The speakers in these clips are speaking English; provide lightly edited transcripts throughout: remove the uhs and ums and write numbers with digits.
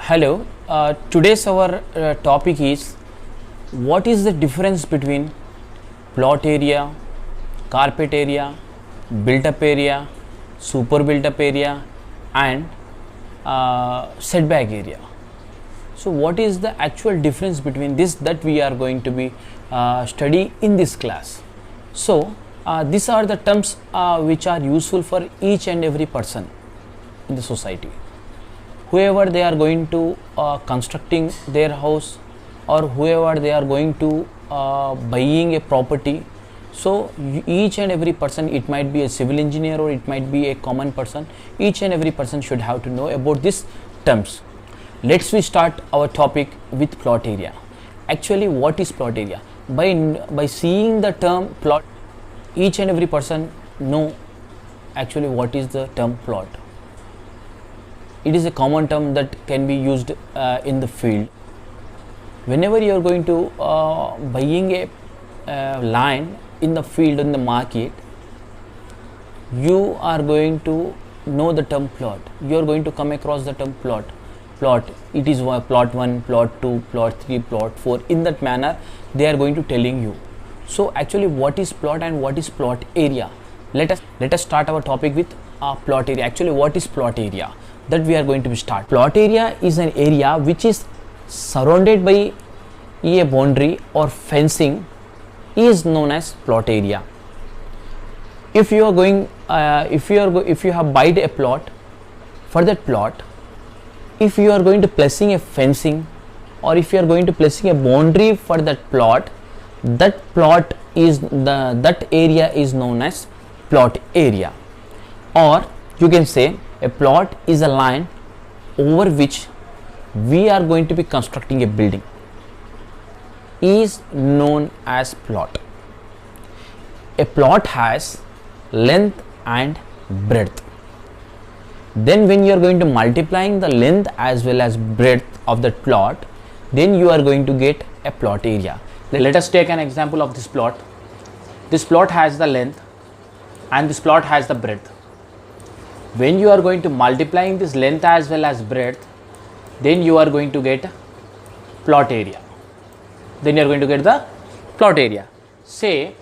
Hello, today's our topic is what is the difference between plot area, carpet area, built up area, super built up area, and setback area. So, what is the actual difference between this that we are going to be study in this class? So, these are the terms which are useful for each and every person in the society. Whoever they are going to constructing their house, or whoever they are going to buying a property, so each and every person, it might be a civil engineer or it might be a common person, each and every person should have to know about these terms. Let's we start our topic with plot area. Actually, what is plot area? By seeing the term plot, each and every person know actually what is the term plot. It is a common term that can be used in the field. Whenever you are going to buying a land in the field, in the market, you are going to know the term plot. You are going to come across the term plot. Plot, it is plot 1, plot 2, plot 3, plot 4. In that manner, they are going to telling you. So actually, what is plot and what is plot area? Let us start our topic with plot area. Actually, what is plot area? That we are going to start. Plot area is an area which is surrounded by a boundary or fencing is known as plot area. If you are going, if you have bought a plot, for that plot, if you are going to placing a fencing or if you are going to placing a boundary for that plot is that area is known as plot area. Or you can say a plot is a line over which we are going to be constructing a building is known as plot. A plot has length and breadth. Then when you are going to multiplying the length as well as breadth of the plot, then you are going to get a plot area. Let us take an example of this plot. This plot has the length and this plot has the breadth. When you are going to multiplying this length as well as breadth, then you are going to get plot area. Then you are going to get the plot area. Say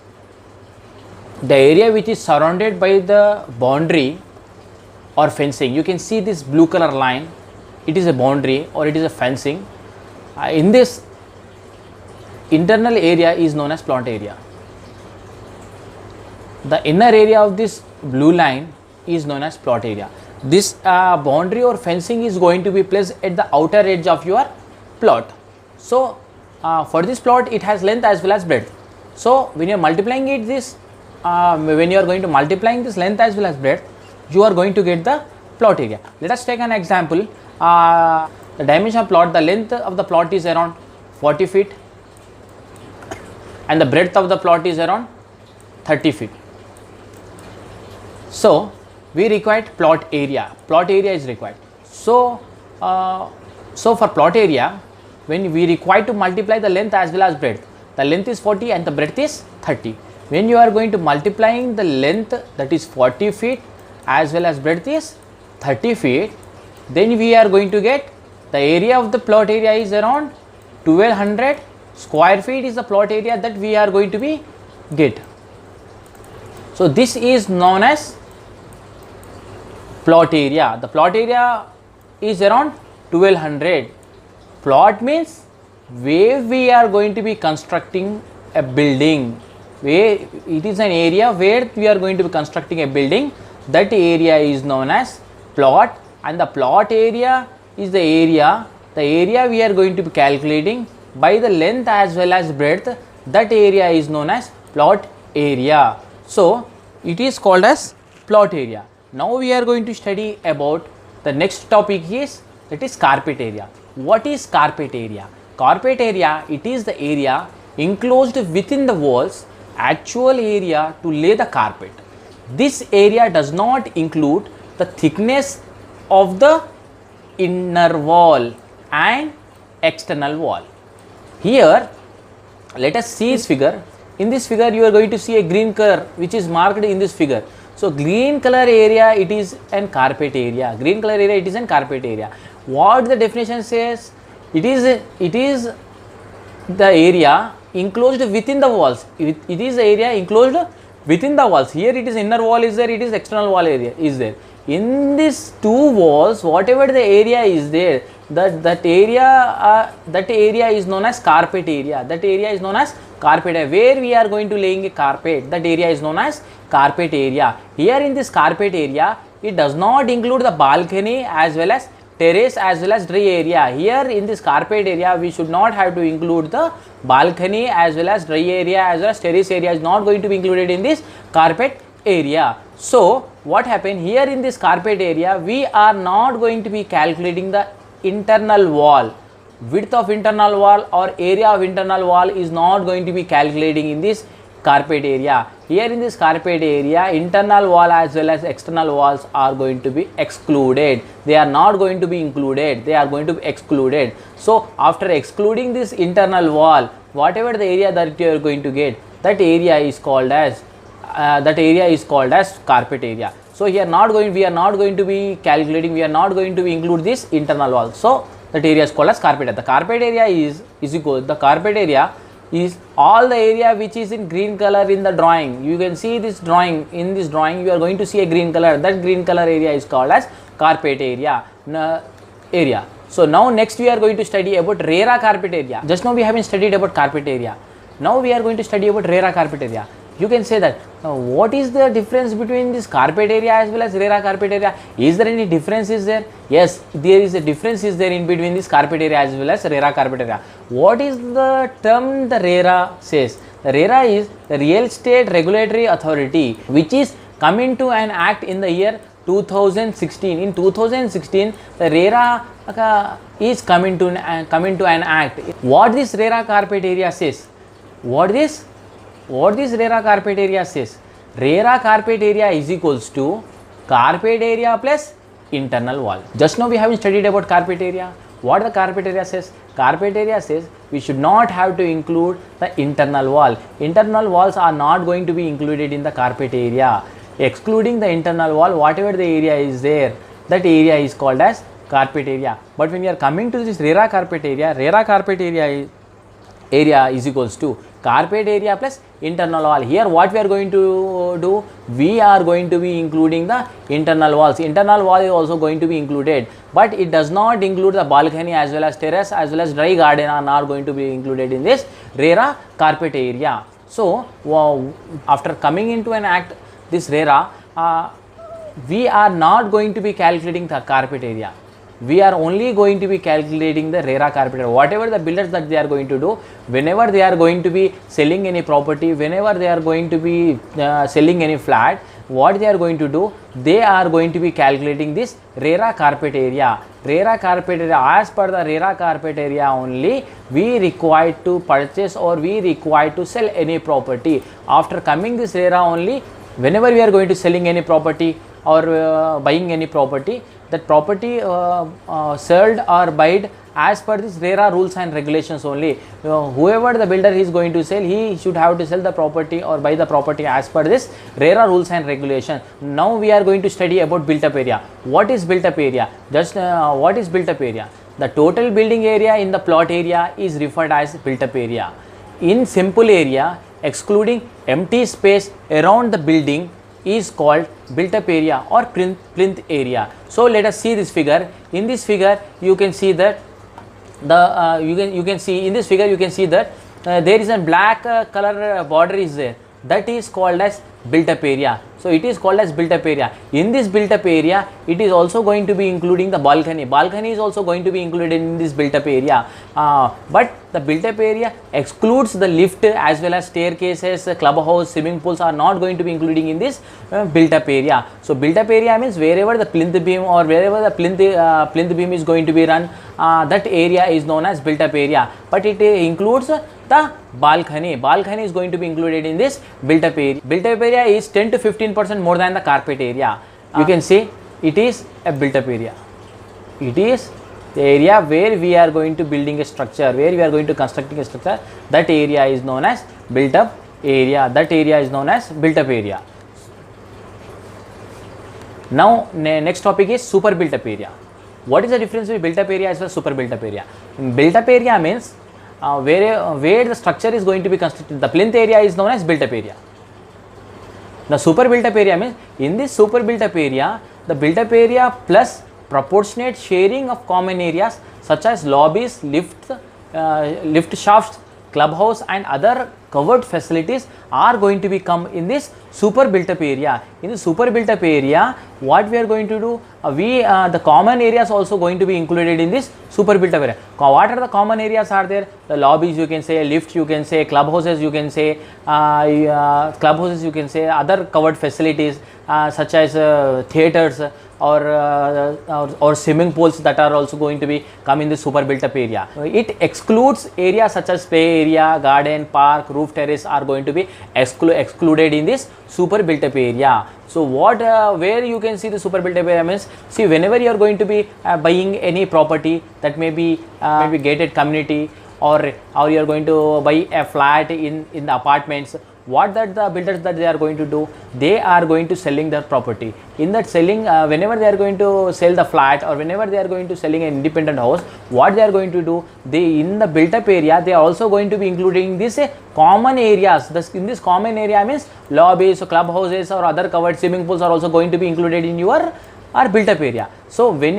the area which is surrounded by the boundary or fencing. You can see this blue color line. It is a boundary or it is a fencing. In this internal area is known as plot area. The inner area of this blue line is known as plot area. This boundary or fencing is going to be placed at the outer edge of your plot. So for this plot, it has length as well as breadth. So when you are multiplying it this, when you are going to multiplying this length as well as breadth, you are going to get the plot area. Let us take an example. The dimension of plot, the length of the plot is around 40 feet and the breadth of the plot is around 30 feet. So we required plot area. Plot area is required. So for plot area, when we require to multiply the length as well as breadth, the length is 40 and the breadth is 30. When you are going to multiplying the length, that is 40 feet as well as breadth is 30 feet, then we are going to get the area of the plot area is around 1200 square feet is the plot area that we are going to be get. So this is known as plot area. The plot area is around 1200. Plot means where we are going to be constructing a building, where it is an area where we are going to be constructing a building. That area is known as plot, and the plot area is the area we are going to be calculating by the length as well as breadth. That area is known as plot area. So it is called as plot area. Now we are going to study about the next topic is, that is carpet area. What is carpet area? Carpet area, it is the area enclosed within the walls, actual area to lay the carpet. This area does not include the thickness of the inner wall and external wall. Here let us see this figure. In this figure you are going to see a green color which is marked in this figure. So green color area, it is an carpet area. Green color area, it is an carpet area. What the definition says? It is the area enclosed within the walls. It is the area enclosed within the walls. Here it is inner wall is there, it is external wall area is there. In these two walls, whatever the area is there, that area is known as carpet area. That area is known as carpet area. Where we are going to laying a carpet, that area is known as carpet area. Here in this carpet area, it does not include the balcony as well as terrace as well as dry area. Here in this carpet area, we should not have to include the balcony as well as dry area as well as terrace area is not going to be included in this carpet area. So what happened here in this carpet area, we are not going to be calculating the internal wall. Width of internal wall or area of internal wall is not going to be calculating in this carpet area. Here in this carpet area, internal wall as well as external walls are going to be excluded. They are not going to be included. They are going to be excluded. So after excluding this internal wall, whatever the area that you are going to get, that area is called as carpet area. So here we are not going to be calculating. We are not going to include this internal wall. So that area is called as carpet area. The carpet area is equal. The carpet area is all the area which is in green color in the drawing. You can see this drawing. In this drawing, you are going to see a green color. That green color area is called as carpet area. So now next we are going to study about RERA carpet area. Just now we haven't studied about carpet area. Now we are going to study about RERA carpet area. You can say that what is the difference between this carpet area as well as RERA carpet area? Is there any difference is there? Yes, there is a difference is there in between this carpet area as well as RERA carpet area. What is the term the RERA says? The RERA is the Real Estate Regulatory Authority, which is come into an act in the year 2016. In 2016, the RERA is come into an act. What this RERA carpet area says? What this RERA carpet area says? RERA carpet area is equals to carpet area plus internal wall. Just now we haven't studied about carpet area. What the carpet area says? Carpet area says we should not have to include the internal wall. Internal walls are not going to be included in the carpet area. Excluding the internal wall, whatever the area is there, that area is called as carpet area. But when you are coming to this RERA carpet area is equals to carpet area plus internal wall. Here what we are going to do, we are going to be including the internal walls. Internal wall is also going to be included, but it does not include the balcony as well as terrace as well as dry garden are not going to be included in this RERA carpet area. So after coming into an act, this RERA, we are not going to be calculating the carpet area. We are only going to be calculating the RERA carpet area. Whatever the builders that they are going to do, whenever they are going to be selling any property, whenever they are going to be selling any flat, what they are going to do, they are going to be calculating this RERA carpet area. RERA carpet area, as per the RERA carpet area only, we required to purchase or we required to sell any property. After coming this RERA only, whenever we are going to selling any property or buying any property, that property sold or bought as per this RERA rules and regulations only. Whoever the builder is going to sell, he should have to sell the property or buy the property as per this RERA rules and regulations. Now we are going to study about built up area. What is built up area? What is built up area? The total building area in the plot area is referred as built up area. In simple area, excluding empty space around the building, is called built up area or plinth area. So let us see this figure. In this figure you can see that you can see in this figure you can see that there is a black color border is there. That is called as built up area. So it is called as built up area. In this built up area, it is also going to be including the balcony. Balcony is also going to be included in this built up area. But the built up area excludes the lift as well as staircases, clubhouse, swimming pools are not going to be including in this built up area. So built up area means wherever the plinth beam or wherever the plinth beam is going to be run, that area is known as built up area. But it includes the balcony. Balcony is going to be included in this built up area. Built up area is 10 to 15% more than the carpet area. You can see it is a built up area. It is the area where we are going to building a structure, where we are going to constructing a structure. That area is known as built up area. That area is known as built up area. Now next topic is super built up area. What is the difference between built up area as well as super built up area? Built up area means where the structure is going to be constructed. The plinth area is known as built up area. The super built up area means in this super built up area, the built up area plus proportionate sharing of common areas such as lobbies, lift shafts, clubhouse and other covered facilities are going to be come in this super built up area. In the super built up area, what we are going to do, the common areas also going to be included in this super built up area. What are the common areas are there? The lobbies you can say, lift you can say, clubhouses you can say, other covered facilities such as theatres or swimming pools that are also going to be come in the super built up area. It excludes areas such as play area, garden, park, roof terrace are going to be excluded in this super built up area. So where you can see the super built up area means, see, whenever you are going to be buying any property that may be gated community, or you are going to buy a flat in the apartments, what that the builders that they are going to do, they are going to selling their property. In that selling, whenever they are going to sell the flat or whenever they are going to selling an independent house, what they are going to do, they in the built up area, they are also going to be including this common areas. In this common area means lobbies, clubhouses or other covered swimming pools are also going to be included in your built up area. So when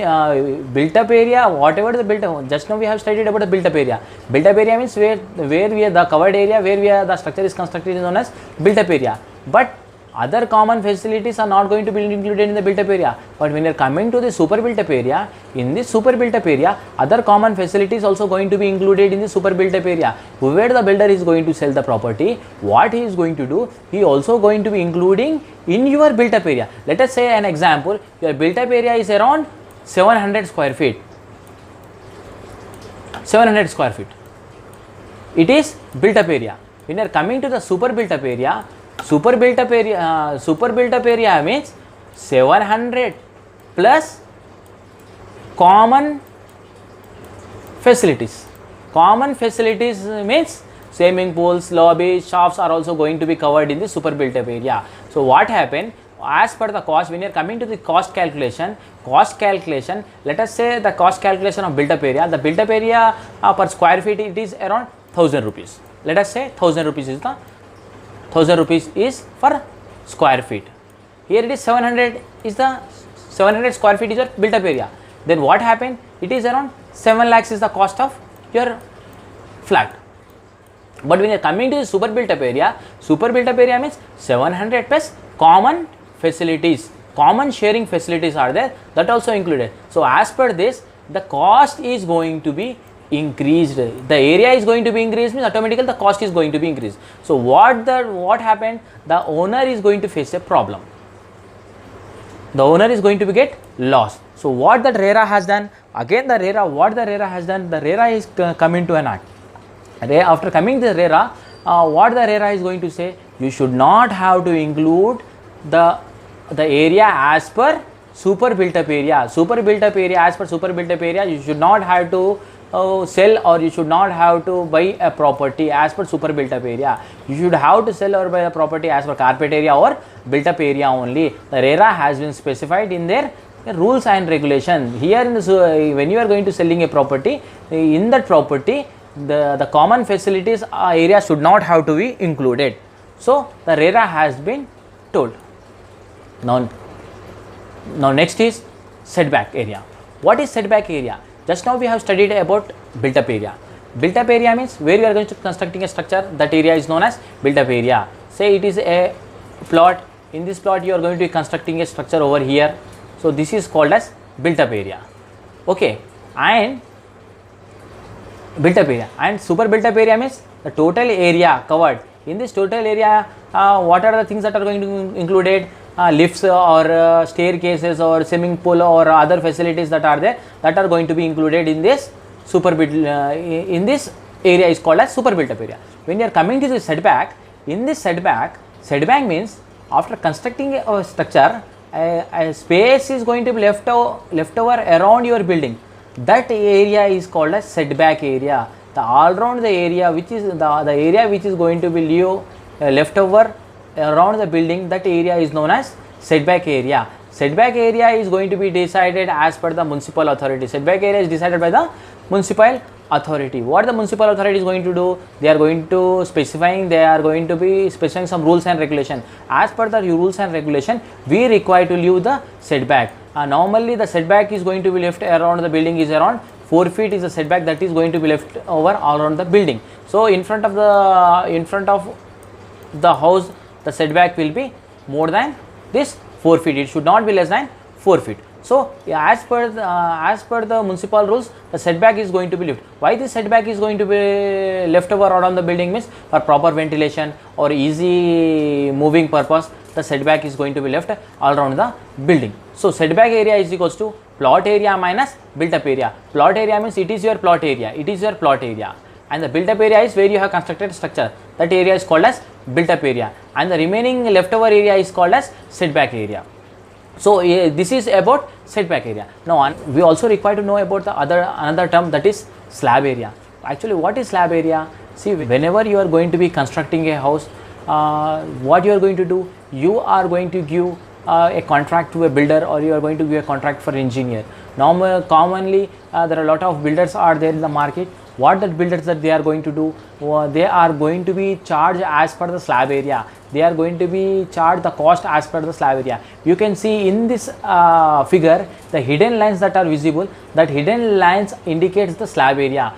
built up area, whatever the built up, just now we have studied about the built up area. Built up area means where we are the covered area, where we are the structure is constructed is known as built up area. But other common facilities are not going to be included in the built up area. But when you are coming to the super built up area, in this super built up area, other common facilities also going to be included in the super built up area. Whoever the builder is going to sell the property, what he is going to do, he also going to be including in your built up area. Let us say an example, your built up area is around 700 square feet. 700 square feet. It is built up area. When you are coming to the super built up area, super built up area means 700 plus common facilities. Common facilities means swimming pools, lobbies, shops are also going to be covered in the super built up area. So what happened, as per the cost, when you are coming to the cost calculation, let us say the cost calculation of built up area, the built up area per square feet, it is around 1000 rupees. Let us say 1000 rupees is the 1000 rupees is for square feet. Here it is 700 is the 700 square feet is your built up area. Then what happened? It is around 7 lakhs is the cost of your flat. But when you are coming to the super built up area means 700 plus common facilities, common sharing facilities are there, that also included. So as per this, the cost is going to be increased, the area is going to be increased means automatically the cost is going to be increased. So what happened, the owner is going to face a problem, the owner is going to get lost. So what that RERA has done, again the RERA, what the RERA has done, the RERA is coming to an act. After coming to the RERA, what the RERA is going to say, you should not have to include the area as per super built up area. As per super built up area, you should not have to sell or you should not have to buy a property as per super built up area. You should have to sell or buy a property as per carpet area or built up area only. The RERA has been specified in their rules and regulation. Here in this, when you are going to selling a property, in that property, the common facilities area should not have to be included. So the RERA has been told. Now next is setback area. What is setback area? Just now we have studied about built up area. Built up area means where you are going to constructing a structure, that area is known as built up area. Say it is a plot, in this plot you are going to be constructing a structure over here. So this is called as built up area. Okay, and built up area and super built up area means the total area covered. In this total area, what are the things that are going to be included? Lifts or staircases or swimming pool or other facilities that are there, that are going to be included in this super built in this area is called as super built up area. When you are coming to the setback, in this setback means after constructing a structure, a space is going to be left over around your building. That area is called as setback area. The all around the area which is the area which is going to be left over around the building, that area is known as setback area. Setback area is going to be decided as per the municipal authority. Setback area is decided by the municipal authority. What the municipal authority is going to do? They are going to be specifying some rules and regulation. As per the rules and regulation, we require to leave the setback. Normally the setback is going to be left around the building is around 4 feet is the setback that is going to be left over all around the building. So in front of the house, the setback will be more than this 4 feet. It should not be less than 4 feet. So as per the municipal rules, the setback is going to be left. Why this setback is going to be left over around the building means for proper ventilation or easy moving purpose, the setback is going to be left all around the building. So setback area is equals to plot area minus built up area. Plot area means it is your plot area. And the built up area is where you have constructed structure. That area is called as built up area, and the remaining leftover area is called as setback area. So this is about setback area. Now we also require to know about the another term, that is slab area. Actually, what is slab area? See, whenever you are going to be constructing a house, what you are going to do, you are going to give a contract to a builder, or you are going to give a contract for engineer. Commonly there are a lot of builders are there in the market. What the builders that they are going to do, they are going to be charged as per the slab area. They are going to be charged the cost as per the slab area. You can see in this figure the hidden lines that are visible. That hidden lines indicates the slab area.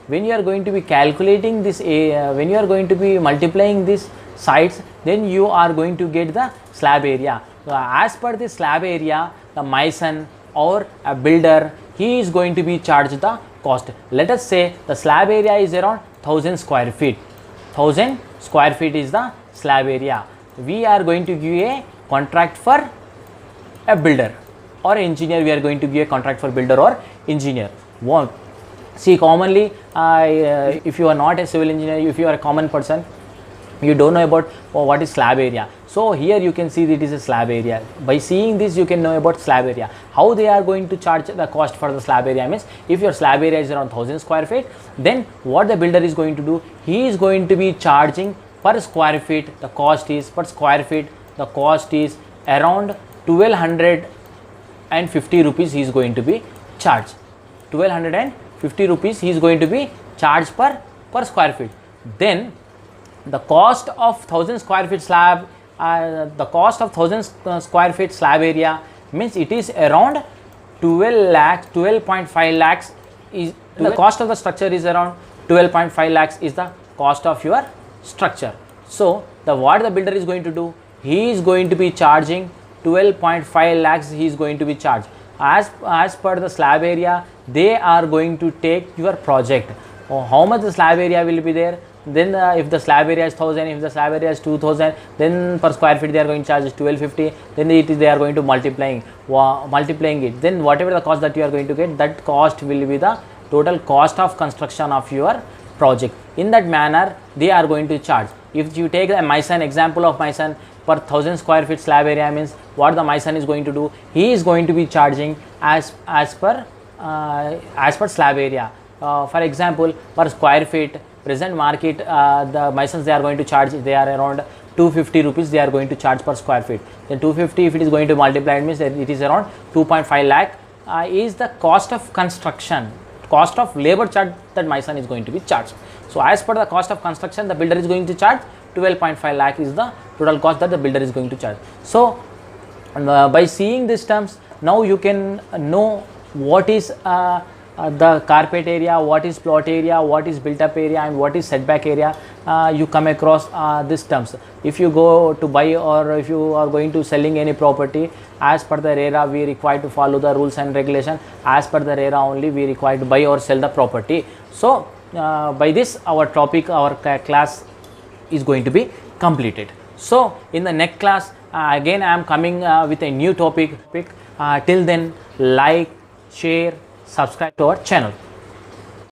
When you are going to be calculating this, when you are going to be multiplying these sides, then you are going to get the slab area. As per the slab area, the mason or a builder, he is going to be charged the cost. Let us say the slab area is around 1000 square feet. 1000 square feet is the slab area. We are going to give a contract for a builder or engineer. We are going to give a contract for builder or engineer. One, see, commonly if you are not a civil engineer, if you are a common person, you don't know about what is slab area. So here you can see that it is a slab area. By seeing this, you can know about slab area. How they are going to charge the cost for the slab area means, if your slab area is around 1000 square feet, then what the builder is going to do, he is going to be charging per square feet. The cost is per square feet, the cost is around 1250 rupees he is going to be charged. 1250 rupees he is going to be charged per square feet. Then the cost of 1000 square feet slab, square feet slab area means it is around 12.5 lakhs is the cost of the structure is around 12.5 lakhs is the cost of your structure. So what the builder is going to do, he is going to be charging 12.5 lakhs he is going to be charged. As per the slab area, they are going to take your project. How much the slab area will be there? Then if the slab area is 1000, if the slab area is 2000, then per square feet they are going to charge 1250. Then they are going to multiplying it. Then whatever the cost that you are going to get, that cost will be the total cost of construction of your project. In that manner, they are going to charge. If you take a mason, example of mason, per 1000 square feet slab area means what the mason is going to do, he is going to be charging as per slab area. For example, per square feet, present market, the masons they are going to charge, they are around 250 rupees they are going to charge per square feet. Then 250, if it is going to multiply, it means that it is around 2.5 lakh is the cost of construction, cost of labor charge that mason is going to be charged. So as per the cost of construction, the builder is going to charge 12.5 lakh is the total cost that the builder is going to charge. So by seeing these terms, now you can know what is the carpet area, what is plot area, what is built up area, and what is setback area. You come across these terms. If you go to buy, or if you are going to selling any property, as per the RERA we require to follow the rules and regulation. As per the RERA only we require to buy or sell the property. So by this our topic, our class is going to be completed. So in the next class again I am coming with a new topic. Till then, like, share, subscribe to our channel.